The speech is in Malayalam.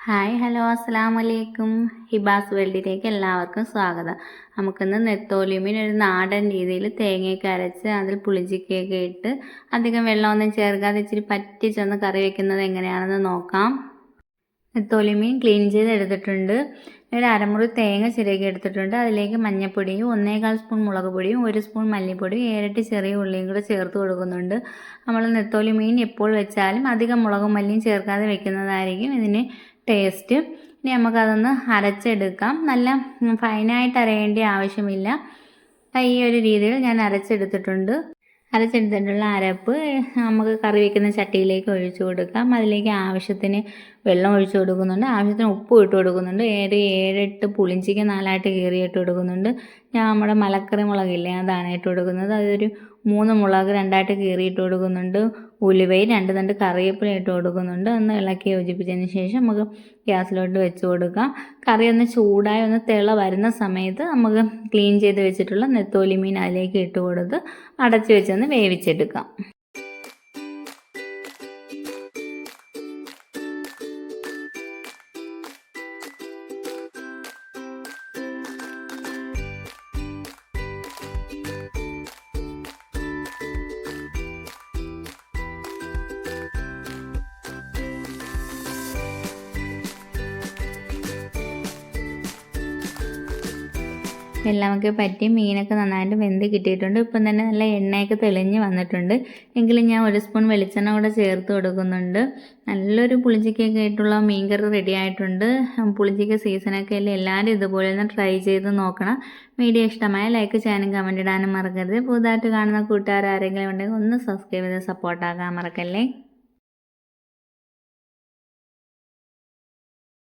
ഹായ് ഹലോ അസ്സലാമു അലൈക്കും. ഹിബാസ് വേൾഡിലേക്ക് എല്ലാവർക്കും സ്വാഗതം. നമുക്കിന്ന് നെത്തോലിമീൻ ഒരു നാടൻ രീതിയിൽ തേങ്ങയൊക്കെ അരച്ച് അതിൽ പുളിഞ്ചിക്കയൊക്കെ ഇട്ട് അധികം വെള്ളമൊന്നും ചേർക്കാതെ ഇച്ചിരി പറ്റിച്ചൊന്ന് കറി വെക്കുന്നത് എങ്ങനെയാണെന്ന് നോക്കാം. നെത്തോലിമീൻ ക്ലീൻ ചെയ്ത് എടുത്തിട്ടുണ്ട്. ഒരു അരമുറി തേങ്ങ ചിരകി എടുത്തിട്ടുണ്ട്. അതിലേക്ക് മഞ്ഞൾപ്പൊടിയും 1/4 സ്പൂൺ മുളക് പൊടിയും 1 സ്പൂൺ മല്ലിപ്പൊടിയും 7 ചെറിയ ഉള്ളിയും കൂടെ ചേർത്ത് കൊടുക്കുന്നുണ്ട്. നമ്മൾ നെത്തോലിമീൻ എപ്പോൾ വെച്ചാലും അധികം മുളകും മല്ലിയും ചേർക്കാതെ വെക്കുന്നതായിരിക്കും ഇതിന് ടേസ്റ്റ്. ഇനി നമുക്കതൊന്ന് അരച്ചെടുക്കാം. നല്ല ഫൈനായിട്ട് അരയേണ്ട ആവശ്യമില്ല. ഈ ഒരു രീതിയിൽ ഞാൻ അരച്ചെടുത്തിട്ടുള്ള അരപ്പ് നമുക്ക് കറി വയ്ക്കുന്ന ചട്ടിയിലേക്ക് ഒഴിച്ചു കൊടുക്കാം. അതിലേക്ക് ആവശ്യത്തിന് വെള്ളം ഒഴിച്ചു കൊടുക്കുന്നുണ്ട്, ആവശ്യത്തിന് ഉപ്പും ഇട്ട് കൊടുക്കുന്നുണ്ട്. 7-8 പുളിഞ്ചിക്ക 4ആയിട്ട് കീറിയിട്ട് കൊടുക്കുന്നുണ്ട്. ഞാൻ നമ്മുടെ മലക്കറി മുളകില്ലേ അതാണ് ഇട്ട് കൊടുക്കുന്നത്. അതൊരു 3 മുളക് 2ആയിട്ട് കീറിയിട്ട് കൊടുക്കുന്നുണ്ട്. ഉലുവയും 2 തണ്ട് കറിവേപ്പില ഇട്ട് കൊടുക്കുന്നുണ്ട്. ഒന്ന് ഇളക്കി യോജിപ്പിച്ചതിന് ശേഷം നമുക്ക് ഗ്യാസിലോട്ട് വെച്ച് കൊടുക്കാം. കറി ഒന്ന് ചൂടായി ഒന്ന് തിള വരുന്ന സമയത്ത് നമുക്ക് ക്ലീൻ ചെയ്ത് വെച്ചിട്ടുള്ള നെത്തോലി മീൻ അതിലേക്ക് ഇട്ട് കൊടുത്ത് അടച്ച് വെച്ചൊന്ന് വേവിച്ചെടുക്കാം. എല്ലാമൊക്കെ പറ്റി മീനൊക്കെ നന്നായിട്ട് വെന്ത് കിട്ടിയിട്ടുണ്ട്. ഇപ്പം തന്നെ നല്ല എണ്ണയൊക്കെ തെളിഞ്ഞ് വന്നിട്ടുണ്ട്. എങ്കിലും ഞാൻ 1 സ്പൂൺ വെളിച്ചെണ്ണ കൂടെ ചേർത്ത് കൊടുക്കുന്നുണ്ട്. നല്ലൊരു പുളിഞ്ചിക്കൊക്കെ ആയിട്ടുള്ള മീൻകറി റെഡി ആയിട്ടുണ്ട്. പുളിഞ്ചിക്ക സീസണൊക്കെ അല്ലേ, എല്ലാവരും ഇതുപോലെ ഒന്ന് ട്രൈ ചെയ്ത് നോക്കണം. വീഡിയോ ഇഷ്ടമായ ലൈക്ക് ചെയ്യാനും കമൻറ്റ് ഇടാനും മറക്കരുത്. പുതുതായിട്ട് കാണുന്ന കൂട്ടുകാർ ആരെങ്കിലും ഉണ്ടെങ്കിൽ ഒന്ന് സബ്സ്ക്രൈബ് ചെയ്ത് സപ്പോർട്ടാക്കാൻ മറക്കല്ലേ.